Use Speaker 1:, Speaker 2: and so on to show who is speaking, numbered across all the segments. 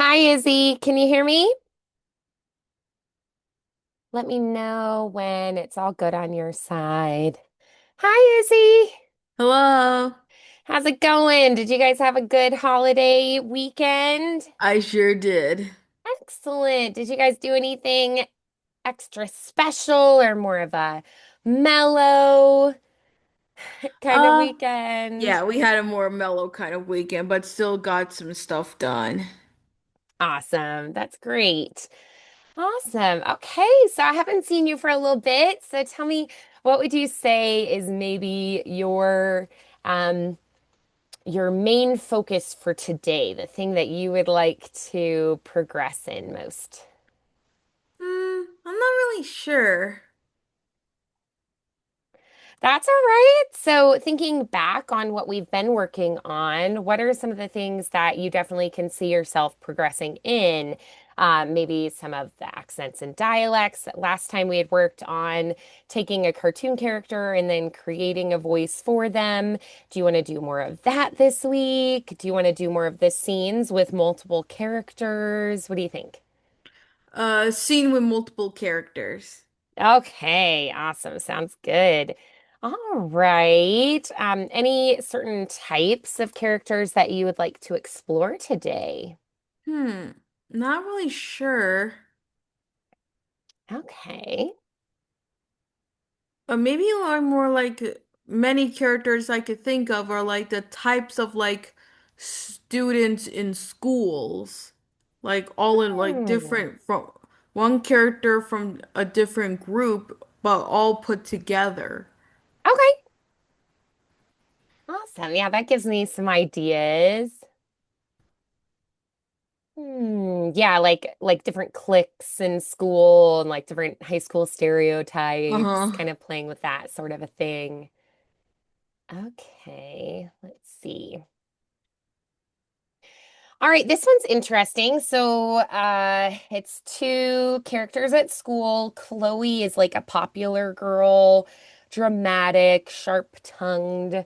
Speaker 1: Hi, Izzy. Can you hear me? Let me know when it's all good on your side. Hi, Izzy.
Speaker 2: Hello.
Speaker 1: How's it going? Did you guys have a good holiday weekend?
Speaker 2: I sure did.
Speaker 1: Excellent. Did you guys do anything extra special or more of a mellow kind of
Speaker 2: Uh,
Speaker 1: weekend?
Speaker 2: yeah, we had a more mellow kind of weekend, but still got some stuff done.
Speaker 1: Awesome. That's great. Awesome. Okay, so I haven't seen you for a little bit. So tell me, what would you say is maybe um your main focus for today, the thing that you would like to progress in most?
Speaker 2: I'm not really sure.
Speaker 1: That's all right. So, thinking back on what we've been working on, what are some of the things that you definitely can see yourself progressing in? Maybe some of the accents and dialects. Last time we had worked on taking a cartoon character and then creating a voice for them. Do you want to do more of that this week? Do you want to do more of the scenes with multiple characters? What do you think?
Speaker 2: Scene with multiple characters.
Speaker 1: Okay, awesome. Sounds good. All right. Any certain types of characters that you would like to explore today?
Speaker 2: Hmm, not really sure.
Speaker 1: Okay.
Speaker 2: Maybe are more like many characters I could think of are like the types of like students in schools. Like all in like
Speaker 1: Hmm.
Speaker 2: different from one character from a different group, but all put together.
Speaker 1: Okay. Awesome. Yeah, that gives me some ideas. Yeah, like different cliques in school and like different high school stereotypes,
Speaker 2: Uh-huh.
Speaker 1: kind of playing with that sort of a thing. Okay, let's see. All right, this one's interesting. So, it's two characters at school. Chloe is like a popular girl, dramatic, sharp-tongued.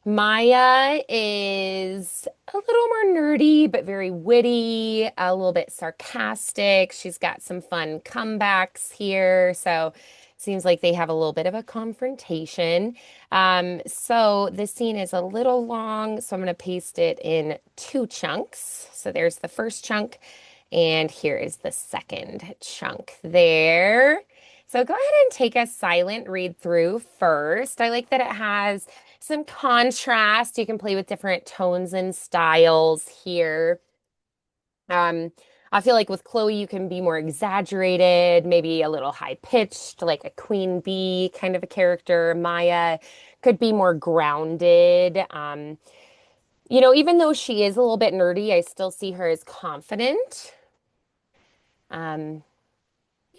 Speaker 1: Maya is a little more nerdy, but very witty, a little bit sarcastic. She's got some fun comebacks here. So seems like they have a little bit of a confrontation. So this scene is a little long, so I'm going to paste it in two chunks. So there's the first chunk, and here is the second chunk there. So go ahead and take a silent read through first. I like that it has some contrast. You can play with different tones and styles here. Um, I feel like with Chloe, you can be more exaggerated, maybe a little high pitched, like a queen bee kind of a character. Maya could be more grounded. Even though she is a little bit nerdy, I still see her as confident. Um,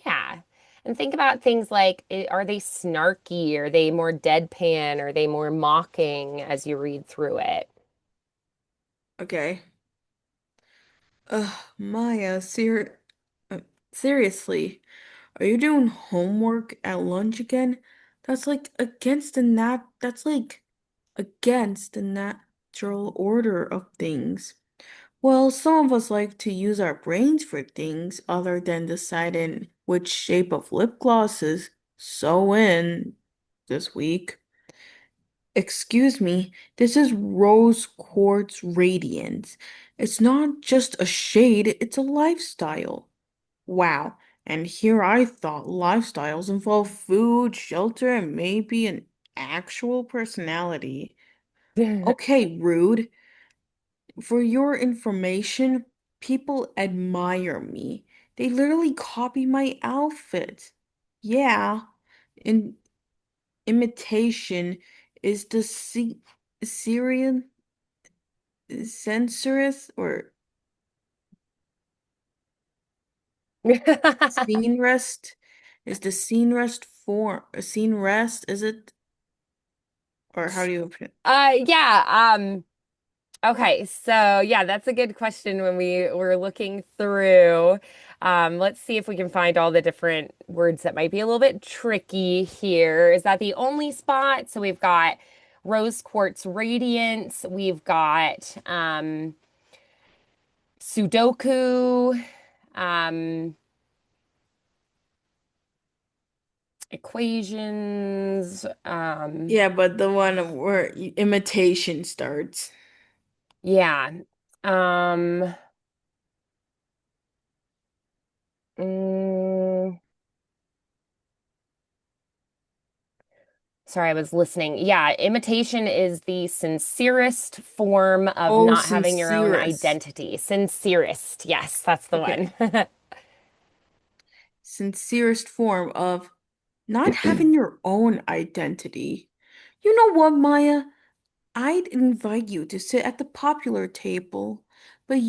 Speaker 1: yeah. And think about things like, are they snarky? Are they more deadpan? Are they more mocking as you read through it?
Speaker 2: Okay. Maya, uh, seriously, are you doing homework at lunch again? That's like against the natural order of things. Well, some of us like to use our brains for things other than deciding which shape of lip glosses sew in this week. Excuse me, this is rose quartz radiance. It's not just a shade, it's a lifestyle. Wow. And here I thought lifestyles involve food, shelter, and maybe an actual personality. Okay, rude. For your information, people admire me. They literally copy my outfit. Yeah, in imitation is the Syrian censorious or scene rest? Is the scene rest form a scene rest? Is it or how do you put it?
Speaker 1: Yeah, okay, so yeah, that's a good question when we were looking through. Let's see if we can find all the different words that might be a little bit tricky here. Is that the only spot? So we've got rose quartz radiance, we've got Sudoku, um, equations,
Speaker 2: Yeah, but the one where imitation starts.
Speaker 1: yeah. Um, mm, Sorry, I was listening. Yeah, imitation is the sincerest form of
Speaker 2: Oh,
Speaker 1: not having your own
Speaker 2: sincerest.
Speaker 1: identity. Sincerest. Yes, that's the
Speaker 2: Okay.
Speaker 1: one.
Speaker 2: Sincerest form of not having your own identity. You know what, Maya? I'd invite you to sit at the popular table, but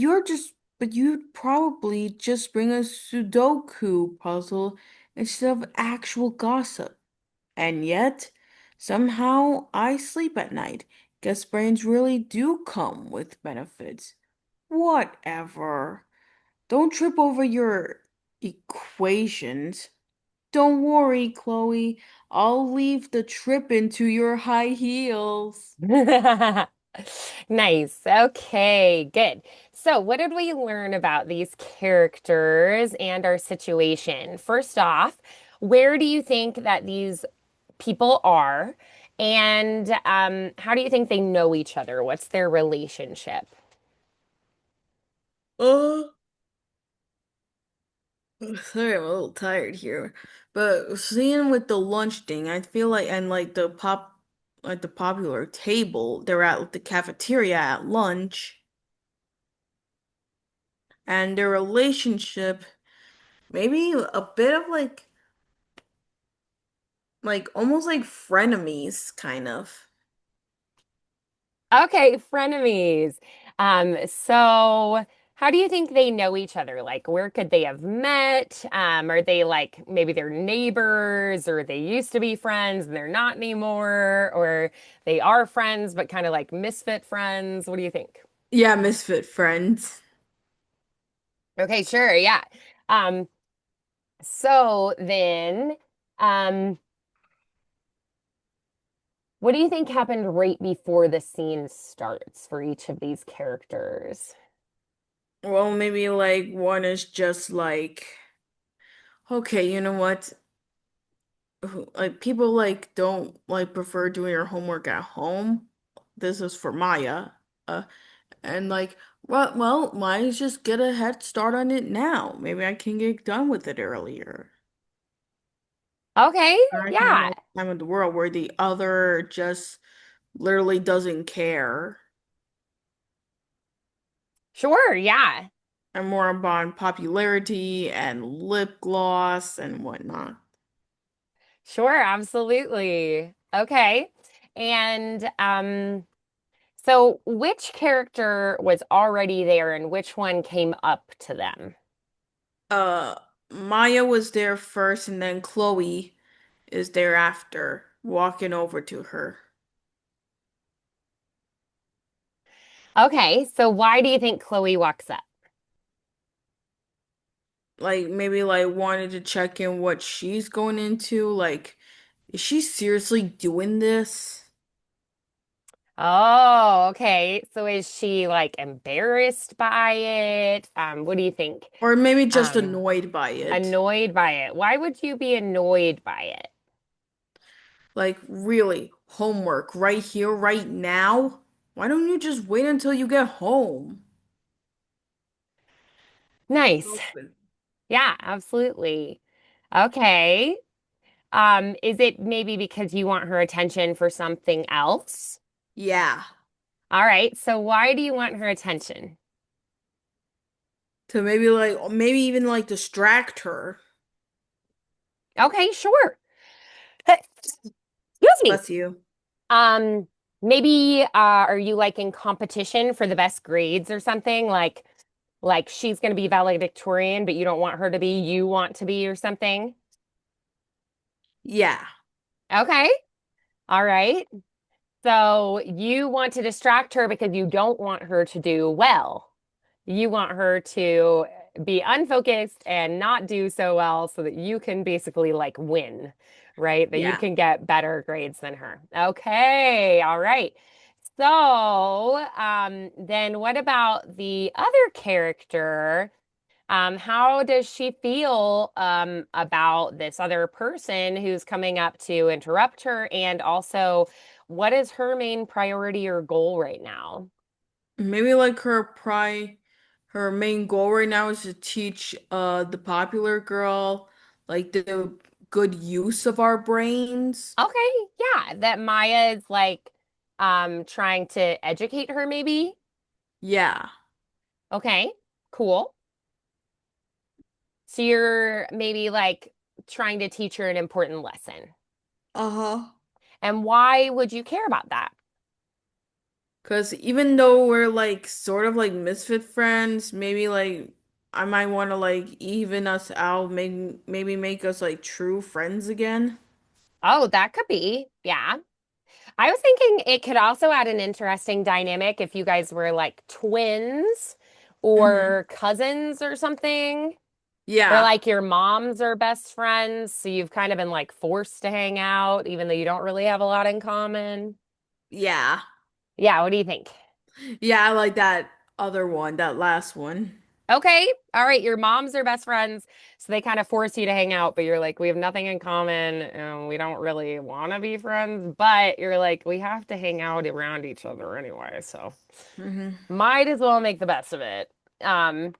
Speaker 2: you'd probably just bring a Sudoku puzzle instead of actual gossip. And yet, somehow I sleep at night. Guess brains really do come with benefits. Whatever. Don't trip over your equations. Don't worry, Chloe. I'll leave the trip into your high heels.
Speaker 1: Nice. Okay, good. So, what did we learn about these characters and our situation? First off, where do you think that these people are? And how do you think they know each other? What's their relationship?
Speaker 2: Oh, sorry, I'm a little tired here. But seeing with the lunch thing, I feel like and like the popular table, they're at the cafeteria at lunch, and their relationship maybe a bit of like almost like frenemies, kind of.
Speaker 1: Okay, frenemies. So how do you think they know each other? Like, where could they have met? Are they like maybe they're neighbors, or they used to be friends and they're not anymore, or they are friends but kind of like misfit friends? What do you think?
Speaker 2: Yeah, misfit friends.
Speaker 1: Okay, sure, yeah. Um, so then, um, what do you think happened right before the scene starts for each of these characters?
Speaker 2: Well, maybe like one is just like, okay, you know what? Like people like don't like prefer doing your homework at home. This is for Maya. Uh, and like, well, Maya's just get a head start on it now. Maybe I can get done with it earlier.
Speaker 1: Okay,
Speaker 2: And I can have
Speaker 1: yeah.
Speaker 2: all the time in the world where the other just literally doesn't care.
Speaker 1: Sure, yeah.
Speaker 2: And more about popularity and lip gloss and whatnot.
Speaker 1: Sure, absolutely. Okay. And so which character was already there and which one came up to them?
Speaker 2: Uh, Maya was there first, and then Chloe is there after, walking over to her.
Speaker 1: Okay, so why do you think Chloe walks up?
Speaker 2: Like maybe like wanted to check in what she's going into. Like, is she seriously doing this?
Speaker 1: Oh, okay. So is she like embarrassed by it? What do you think?
Speaker 2: Or maybe just
Speaker 1: Um,
Speaker 2: annoyed by it?
Speaker 1: Annoyed by it. Why would you be annoyed by it?
Speaker 2: Like, really, homework right here, right now? Why don't you just wait until you get home?
Speaker 1: Nice.
Speaker 2: Open.
Speaker 1: Yeah, absolutely. Okay. Is it maybe because you want her attention for something else?
Speaker 2: Yeah,
Speaker 1: All right, so why do you want her attention?
Speaker 2: to maybe even like distract her.
Speaker 1: Okay, sure. Excuse me.
Speaker 2: Bless you.
Speaker 1: Um, Maybe are you like in competition for the best grades or something? Like she's going to be valedictorian, but you don't want her to be, you want to be or something?
Speaker 2: Yeah,
Speaker 1: Okay. All right. So you want to distract her because you don't want her to do well. You want her to be unfocused and not do so well so that you can basically like win, right? That you
Speaker 2: yeah.
Speaker 1: can get better grades than her. Okay. All right. So, then what about the other character? How does she feel about this other person who's coming up to interrupt her? And also, what is her main priority or goal right now?
Speaker 2: Maybe like her main goal right now is to teach the popular girl like the good use of our brains.
Speaker 1: Okay, yeah, that Maya is like trying to educate her maybe.
Speaker 2: Yeah.
Speaker 1: Okay, cool. So you're maybe like trying to teach her an important lesson.
Speaker 2: Uh-huh.
Speaker 1: And why would you care about that?
Speaker 2: 'Cause even though we're like sort of like misfit friends, maybe like I might want to like even us out, maybe make us like true friends again.
Speaker 1: Oh, that could be. Yeah. I was thinking it could also add an interesting dynamic if you guys were like twins
Speaker 2: Mm-hmm.
Speaker 1: or cousins or something, or
Speaker 2: Yeah.
Speaker 1: like your moms are best friends. So you've kind of been like forced to hang out, even though you don't really have a lot in common.
Speaker 2: Yeah.
Speaker 1: Yeah, what do you think?
Speaker 2: Yeah, I like that other one, that last one.
Speaker 1: Okay. All right. Your moms are best friends. So they kind of force you to hang out, but you're like, we have nothing in common and we don't really want to be friends. But you're like, we have to hang out around each other anyway. So
Speaker 2: Mm-hmm.
Speaker 1: might as well make the best of it. Um,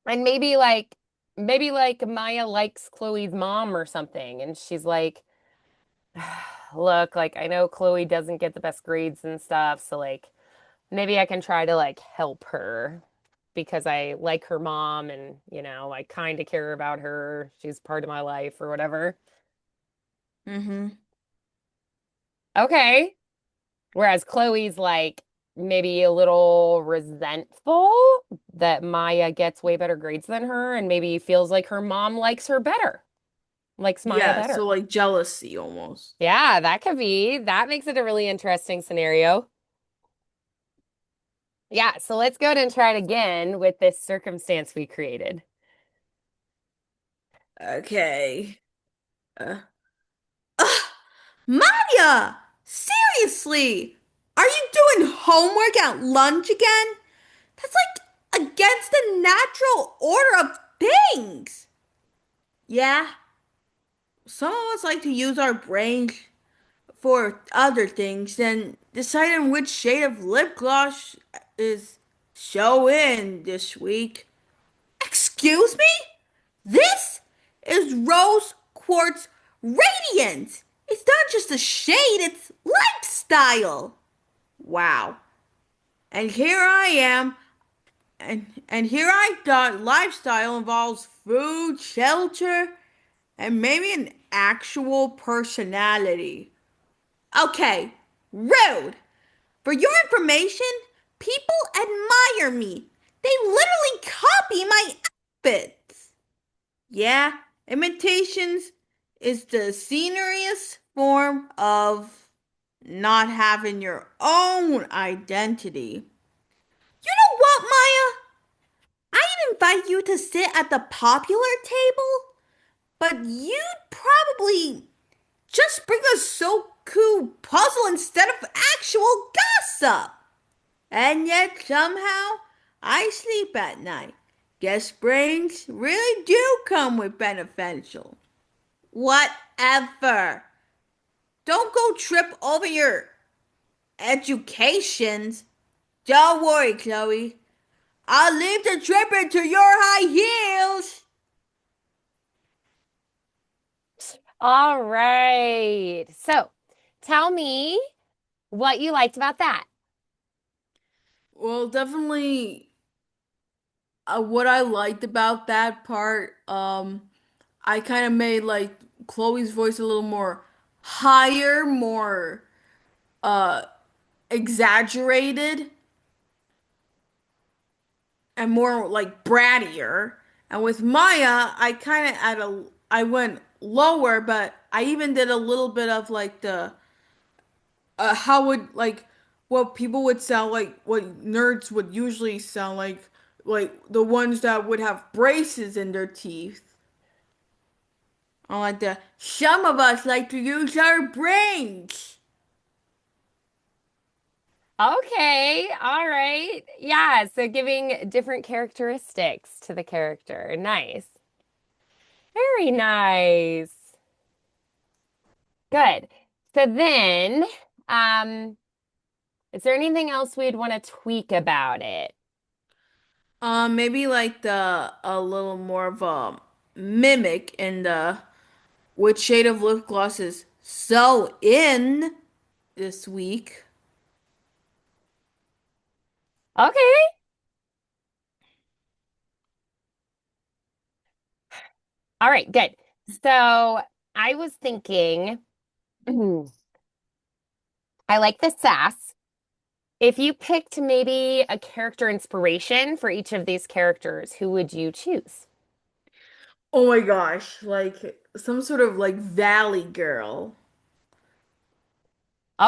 Speaker 1: and maybe like Maya likes Chloe's mom or something. And she's like, look, like I know Chloe doesn't get the best grades and stuff. So like, maybe I can try to like help her because I like her mom and, I kind of care about her. She's part of my life or whatever.
Speaker 2: Mm-hmm.
Speaker 1: Okay. Whereas Chloe's like maybe a little resentful that Maya gets way better grades than her and maybe feels like her mom likes her better, likes Maya
Speaker 2: Yeah,
Speaker 1: better.
Speaker 2: so like jealousy almost.
Speaker 1: Yeah, that could be. That makes it a really interesting scenario. Yeah, so let's go ahead and try it again with this circumstance we created.
Speaker 2: Okay. Uh, Ugh, Maya! Seriously! Are you doing homework at lunch again? That's like against the natural order of things. Yeah, some of us like to use our brains for other things than deciding which shade of lip gloss is show in this week. Excuse me? This is rose quartz radiance. It's not just a shade, it's lifestyle. Wow. And here I am, and here I thought lifestyle involves food, shelter, and maybe an actual personality. Okay, rude. For your information, people admire me. They literally copy my outfits. Yeah, imitations is the scenariest form of not having your own identity. You know what, Maya? I'd invite you to sit at the popular table, but you'd probably just bring a Sudoku puzzle instead of actual gossip. And yet somehow I sleep at night. Guess brains really do come with beneficial. Whatever. Don't go trip over your educations. Don't worry, Chloe. I'll leave the tripper to your high heels.
Speaker 1: All right. So tell me what you liked about that.
Speaker 2: Well, definitely what I liked about that part, I kind of made like Chloe's voice a little more higher, more uh exaggerated and more like brattier. And with Maya, I went lower, but I even did a little bit of like the how would like what people would sound like, what nerds would usually sound like the ones that would have braces in their teeth. I like the some of us like to use our brains.
Speaker 1: Okay, all right. Yeah, so giving different characteristics to the character. Nice. Very nice. Good. So then, um, is there anything else we'd want to tweak about it?
Speaker 2: Maybe like the a little more of a mimic in the which shade of lip gloss is so in this week.
Speaker 1: Okay. All right, good. So I was thinking, I like the sass. If you picked maybe a character inspiration for each of these characters, who would you choose?
Speaker 2: Oh my gosh, like some sort of like Valley Girl.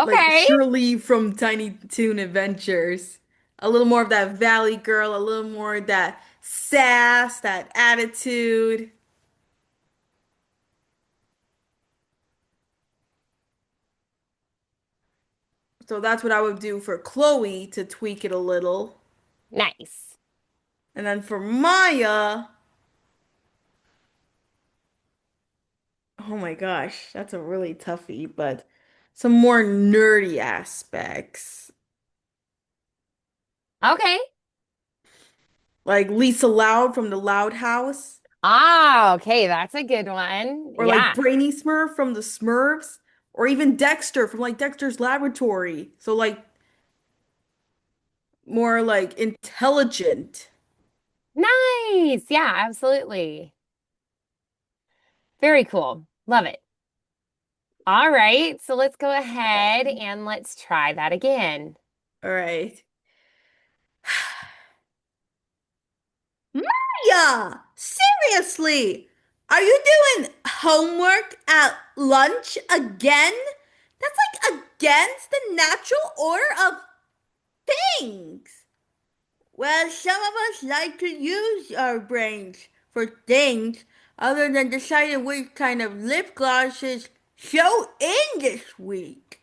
Speaker 2: Like
Speaker 1: Okay.
Speaker 2: Shirley from Tiny Toon Adventures. A little more of that Valley Girl, a little more of that sass, that attitude. So that's what I would do for Chloe to tweak it a little.
Speaker 1: Nice.
Speaker 2: And then for Maya, oh my gosh, that's a really toughie, but some more nerdy aspects.
Speaker 1: Okay.
Speaker 2: Like Lisa Loud from the Loud House,
Speaker 1: Ah, okay, that's a good one.
Speaker 2: or like
Speaker 1: Yeah.
Speaker 2: Brainy Smurf from the Smurfs, or even Dexter from like Dexter's Laboratory. So like more like intelligent.
Speaker 1: Nice. Yeah, absolutely. Very cool. Love it. All right, so let's go ahead and let's try that again.
Speaker 2: All right. Maya, seriously, are you doing homework at lunch again? That's like against the natural order of things. Well, some of us like to use our brains for things other than deciding which kind of lip glosses show in this week.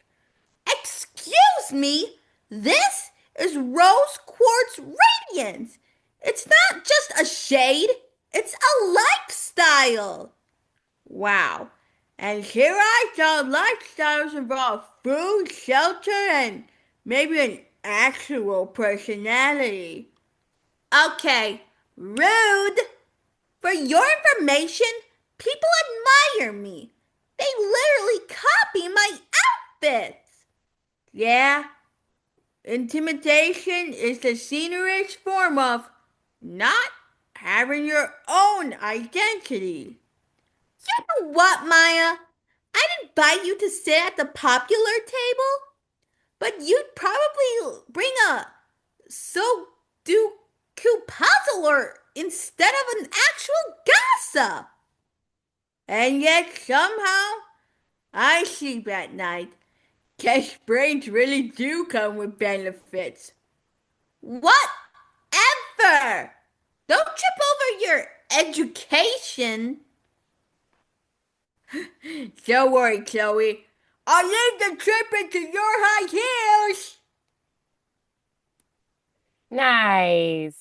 Speaker 2: Excuse me, this is rose quartz radiance. It's not just a shade, it's a lifestyle. Wow. And here I thought lifestyles involve food, shelter, and maybe an actual personality. Okay, rude. For your information, people admire me. They literally copy my outfits. Yeah, intimidation is the seniorist form of not having your own identity. You know what, Maya? I'd invite you to sit at the popular table, but you'd probably bring a Sudoku puzzler instead of an actual gossip. And yet somehow I sleep at night. Guess brains really do come with benefits. Whatever! Don't trip over your education. Don't worry, Chloe. I'll leave the trip into your high heels.
Speaker 1: Nice.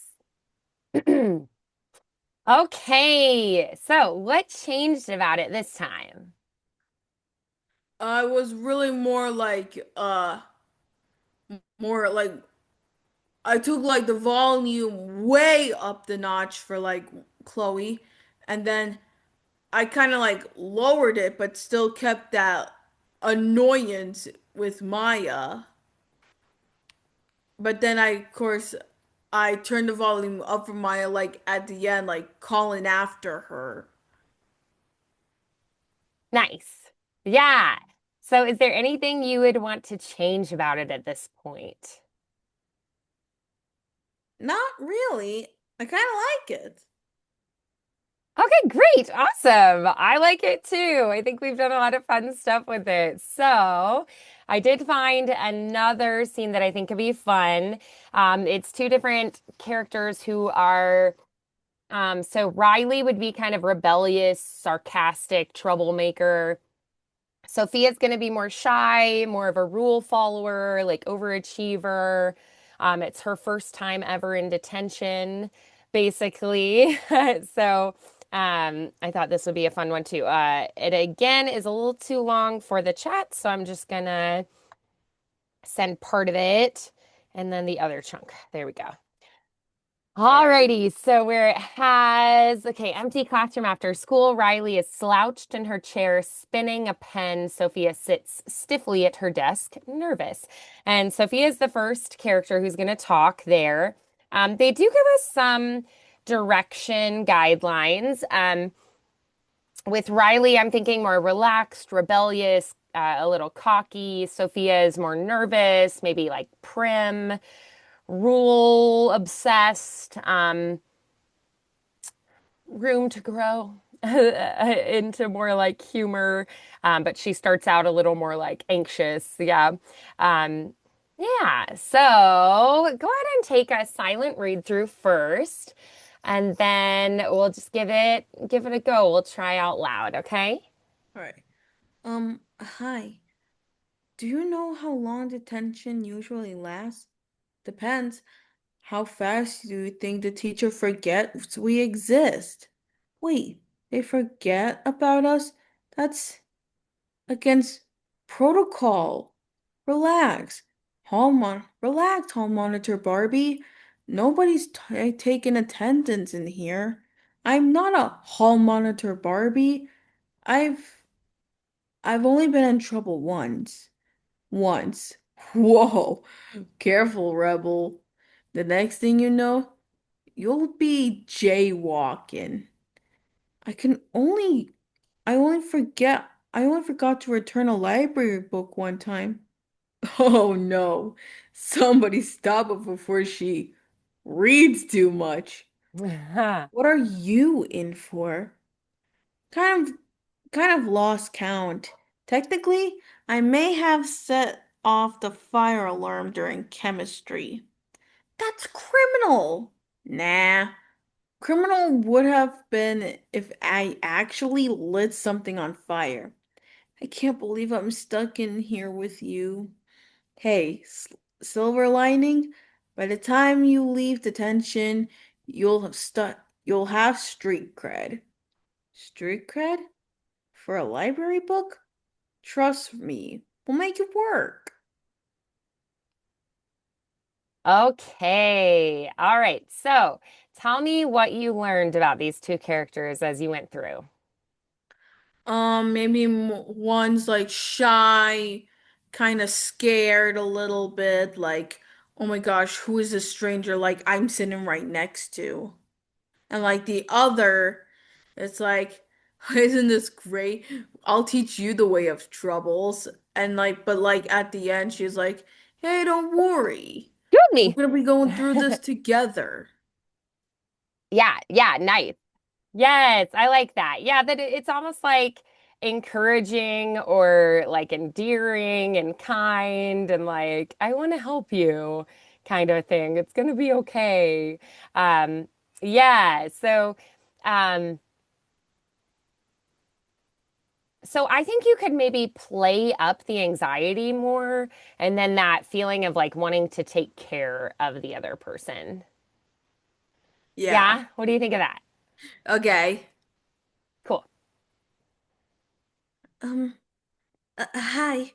Speaker 1: Okay, so what changed about it this time?
Speaker 2: I was really more like I took like the volume way up the notch for like Chloe, and then I kind of like lowered it, but still kept that annoyance with Maya. But then of course, I turned the volume up for Maya, like at the end, like calling after her.
Speaker 1: Nice. Yeah. So is there anything you would want to change about it at this point?
Speaker 2: Not really. I kind of like it.
Speaker 1: Okay, great. Awesome. I like it too. I think we've done a lot of fun stuff with it. So, I did find another scene that I think could be fun. It's two different characters who are, so Riley would be kind of rebellious, sarcastic, troublemaker. Sophia's going to be more shy, more of a rule follower, like overachiever. It's her first time ever in detention, basically. So I thought this would be a fun one too. It again is a little too long for the chat, so I'm just gonna send part of it and then the other chunk. There we go.
Speaker 2: All right.
Speaker 1: Alrighty, so where it has, okay, empty classroom after school. Riley is slouched in her chair, spinning a pen. Sophia sits stiffly at her desk, nervous. And Sophia is the first character who's going to talk there. They do give us some direction guidelines. With Riley, I'm thinking more relaxed, rebellious, a little cocky. Sophia is more nervous, maybe like prim, rule obsessed. Room to grow into more like humor. But she starts out a little more like anxious. Yeah. Um, yeah. So go ahead and take a silent read through first, and then we'll just give it a go. We'll try out loud, okay?
Speaker 2: All right. Hi. Do you know how long detention usually lasts? Depends. How fast do you think the teacher forgets we exist? Wait, they forget about us? That's against protocol. Relax. Relax, hall monitor Barbie. Nobody's t taking attendance in here. I'm not a hall monitor Barbie. I've I've only been in trouble once. Once. Whoa. Careful, rebel. The next thing you know, you'll be jaywalking. I can only I only forgot to return a library book one time. Oh no. Somebody stop her before she reads too much. What are you in for? Kind of kind of lost count. Technically, I may have set off the fire alarm during chemistry. That's criminal. Nah. Criminal would have been if I actually lit something on fire. I can't believe I'm stuck in here with you. Hey, silver lining, by the time you leave detention, you'll have street cred. Street cred? For a library book? Trust me, we'll make it work.
Speaker 1: Okay. All right. So tell me what you learned about these two characters as you went through.
Speaker 2: Maybe one's like shy, kind of scared a little bit, like, oh my gosh, who is this stranger like I'm sitting right next to? And like the other, it's like, isn't this great? I'll teach you the way of troubles. And like, but like at the end, she's like, hey, don't worry.
Speaker 1: Shoot
Speaker 2: We're
Speaker 1: me.
Speaker 2: gonna be going through this together.
Speaker 1: Yeah, yeah, nice. Yes, I like that. Yeah, that it's almost like encouraging or like endearing and kind and like I want to help you kind of thing. It's gonna be okay. Um, yeah, um so I think you could maybe play up the anxiety more and then that feeling of like wanting to take care of the other person.
Speaker 2: Yeah.
Speaker 1: Yeah, what do you think of that?
Speaker 2: Okay.
Speaker 1: Cool.
Speaker 2: Um, hi.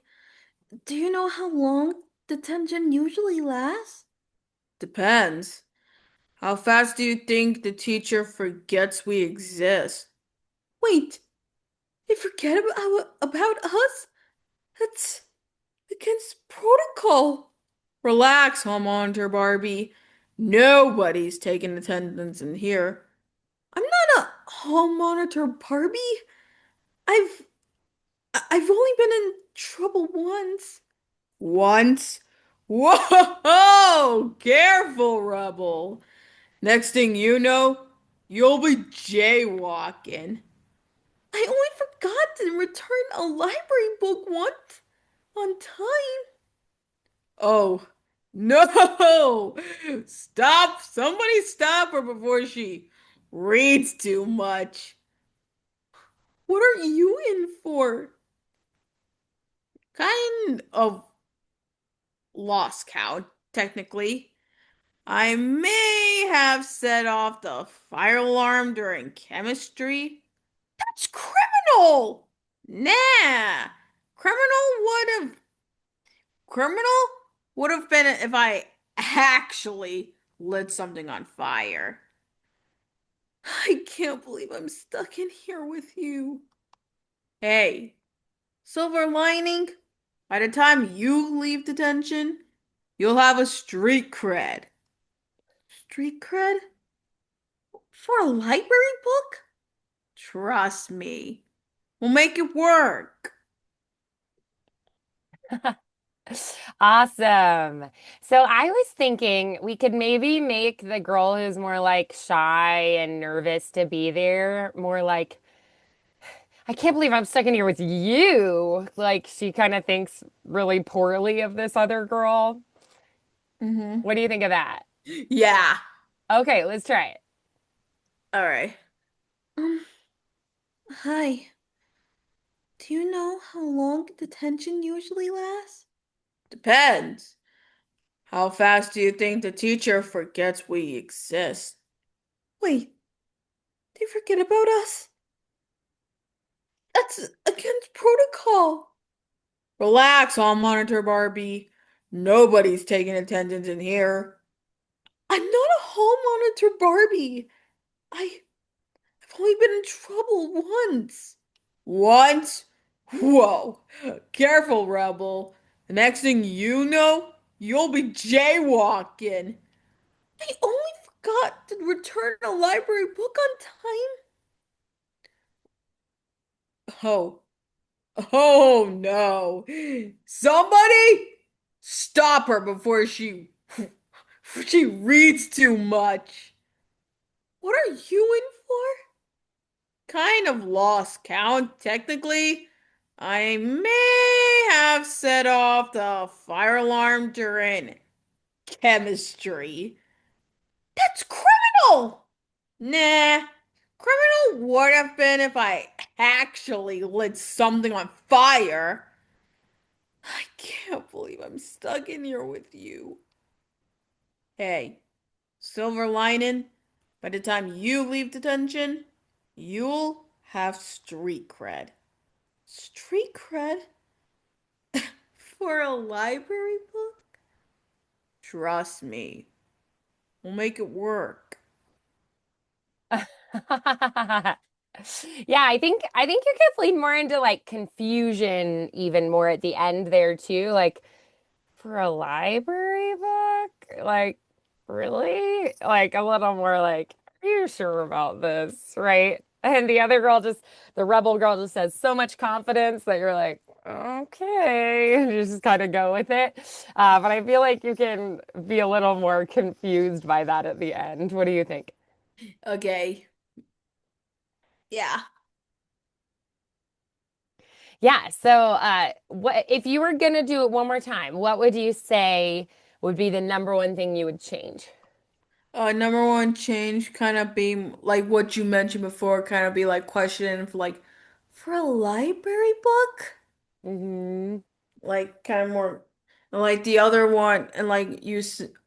Speaker 2: Do you know how long detention usually lasts? Depends. How fast do you think the teacher forgets we exist? Wait, they forget about us? That's against protocol. Relax, home monitor Barbie. Nobody's taking attendance in here. I'm not a home monitor Barbie. I've I've only been in trouble once. Once? Whoa! Careful, rebel. Next thing you know, you'll be jaywalking. I only forgot to return a library book once on time. Oh, no! Stop! Somebody stop her before she reads too much. What are you in for? of lost count, technically. I may have set off the fire alarm during chemistry. That's criminal! Nah. Criminal would have criminal would have been if I actually lit something on fire. I can't believe I'm stuck in here with you. Hey, silver lining, by the time you leave detention, you'll have a street cred. Street cred? For a library book? Trust me. We'll make it work.
Speaker 1: Awesome. So I was thinking we could maybe make the girl who's more like shy and nervous to be there more like, I can't believe I'm stuck in here with you. Like she kind of thinks really poorly of this other girl.
Speaker 2: Mm-hmm.
Speaker 1: What do you think of that?
Speaker 2: Yeah.
Speaker 1: Okay, let's try it.
Speaker 2: All right. Um, Hi. Do you know how long detention usually lasts? Depends. How fast do you think the teacher forgets we exist? Wait, they forget about us? That's against protocol. Relax, hall monitor Barbie. Nobody's taking attendance in here. I'm not a hall monitor Barbie. I've only been in trouble once. Once? Whoa. Careful, Rebel. The next thing you know, you'll be jaywalking. I only forgot to return a library book on time. Oh, oh no. Somebody stop her before she reads too much. What are you in for? Kind of lost count, technically. I may have set off the fire alarm during chemistry. That's criminal! Nah, criminal would have been if I actually lit something on fire. I can't believe I'm stuck in here with you. Hey, silver lining, by the time you leave detention, you'll have street cred. Street cred? For a library book? Trust me, we'll make it work.
Speaker 1: Yeah, I think you could lean more into like confusion even more at the end there too. Like for a library book? Like really? Like a little more like, are you sure about this? Right? And the other girl just the rebel girl just has so much confidence that you're like, okay, and you just kind of go with it. But I feel like you can be a little more confused by that at the end. What do you think?
Speaker 2: Okay, yeah.
Speaker 1: Yeah. So, what if you were gonna do it one more time? What would you say would be the number one thing you would change?
Speaker 2: Number one change kind of be like what you mentioned before, kind of be like questioning for a library book?
Speaker 1: Hmm.
Speaker 2: Like kind of more and like the other one and like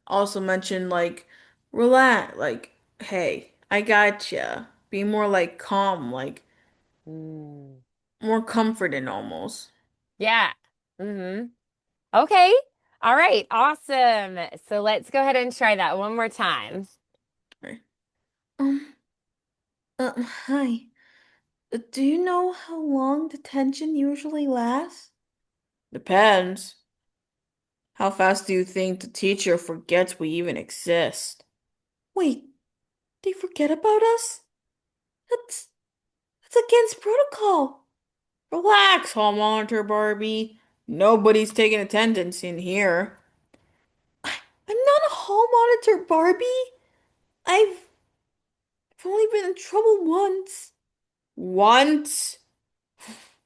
Speaker 2: also mentioned like relax, like hey, I gotcha. Be more like calm, like
Speaker 1: Mm.
Speaker 2: more comforting almost.
Speaker 1: Yeah. Hmm. Okay. All right. Awesome. So let's go ahead and try that one more time.
Speaker 2: Right. Um, Hi. Do you know how long detention usually lasts? Depends. How fast do you think the teacher forgets we even exist? Wait, they forget about us? That's that's against protocol. Relax, hall monitor Barbie. Nobody's taking attendance in here. I'm not a hall monitor Barbie. I've only been in trouble once. Once?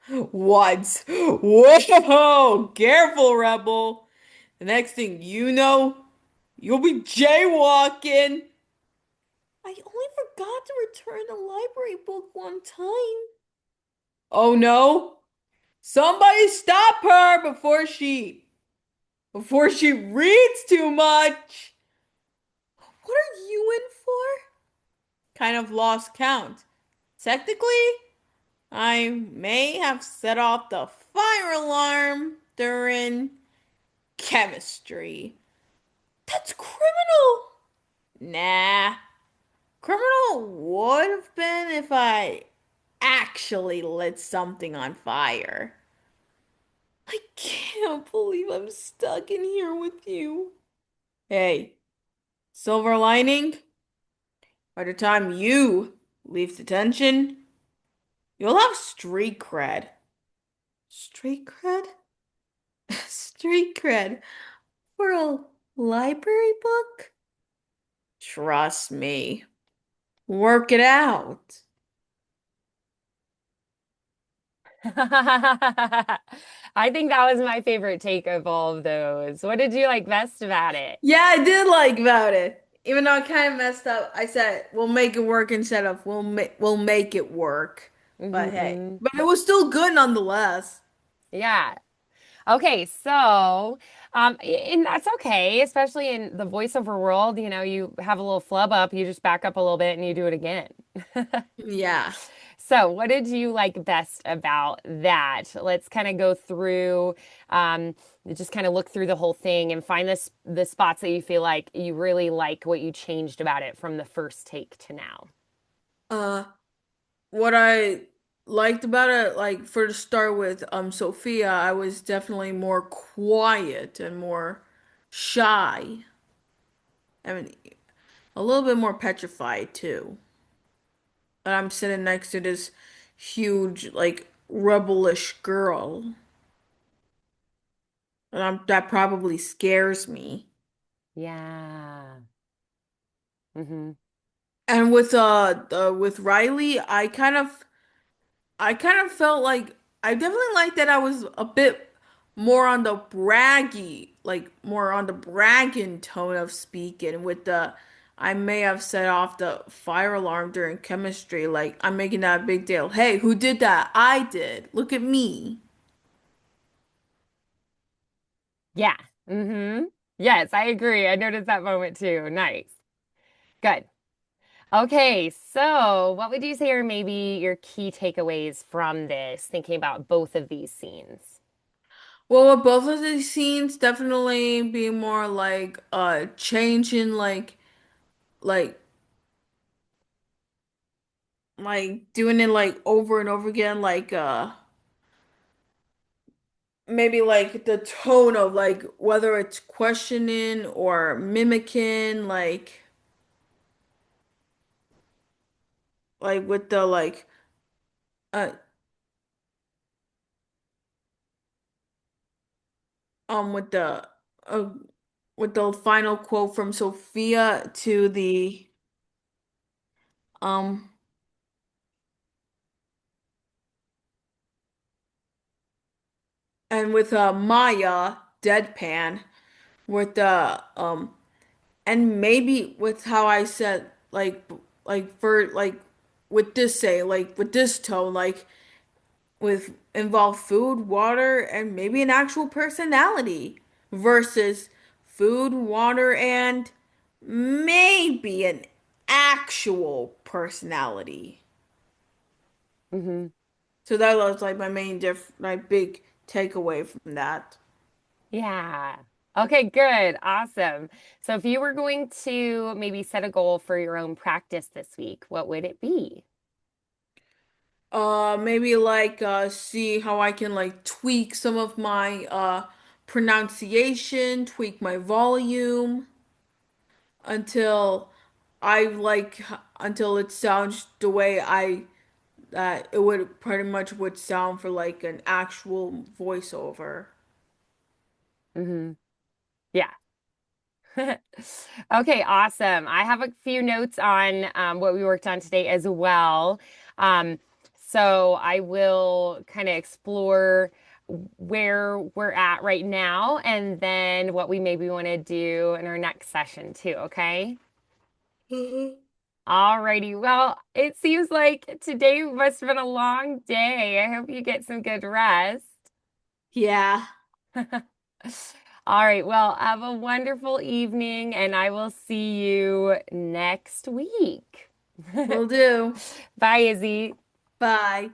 Speaker 2: Once. Whoa! Careful, Rebel. The next thing you know, you'll be jaywalking. I only forgot to return the library book one time. Oh no? Somebody stop her before she reads too much. What are you in for? Kind of lost count. Technically, I may have set off the fire alarm during chemistry. That's criminal. Nah, criminal would have been if I actually lit something on fire. I can't believe I'm stuck in here with you. Hey, silver lining? By the time you leave detention, you'll have street cred. Street cred? Street cred for a library book? Trust me. Work it out.
Speaker 1: I think that was my favorite take of all of those. What did you like best about it?
Speaker 2: Yeah, I did like about it. Even though I kind of messed up, I said we'll make it work instead of we'll make it work. But hey,
Speaker 1: Hmm.
Speaker 2: but it was still good nonetheless.
Speaker 1: Yeah. Okay, so and that's okay, especially in the voiceover world, you have a little flub up, you just back up a little bit and you do it again.
Speaker 2: Yeah.
Speaker 1: So, what did you like best about that? Let's kind of go through, um, just kind of look through the whole thing and find the spots that you feel like you really like what you changed about it from the first take to now.
Speaker 2: Uh, what I liked about it, like for to start with, Sophia, I was definitely more quiet and more shy. I mean, a little bit more petrified too. And I'm sitting next to this huge, like, rebellish girl. And that probably scares me.
Speaker 1: Yeah. Hmm.
Speaker 2: And with Riley, I kind of felt like I definitely like that I was a bit more on the braggy, like more on the bragging tone of speaking with the I may have set off the fire alarm during chemistry, like I'm making that a big deal. Hey, who did that? I did. Look at me.
Speaker 1: Yeah. Yes, I agree. I noticed that moment too. Nice. Good. Okay, so what would you say are maybe your key takeaways from this, thinking about both of these scenes?
Speaker 2: Well, with both of these scenes, definitely be more like changing like like doing it like over and over again, like maybe like the tone of like whether it's questioning or mimicking, like with the uh um with the uh with the final quote from Sophia to the um and with Maya deadpan with the and maybe with how I said like for like with this say like with this tone like with involve food, water, and maybe an actual personality versus food, water, and maybe an actual personality.
Speaker 1: Hmm.
Speaker 2: So that was like my big takeaway from that.
Speaker 1: Yeah. Okay, good. Awesome. So if you were going to maybe set a goal for your own practice this week, what would it be?
Speaker 2: Maybe like see how I can like tweak some of my pronunciation, tweak my volume until until it sounds the way I that it would pretty much would sound for like an actual voiceover.
Speaker 1: Hmm. Yeah. Okay, awesome. I have a few notes on what we worked on today as well. Um, so I will kind of explore where we're at right now and then what we maybe want to do in our next session too, okay? Alrighty. Well, it seems like today must have been a long day. I hope you get some good rest.
Speaker 2: Yeah,
Speaker 1: All right. Well, have a wonderful evening, and I will see you next week.
Speaker 2: will do.
Speaker 1: Bye, Izzy.
Speaker 2: Bye.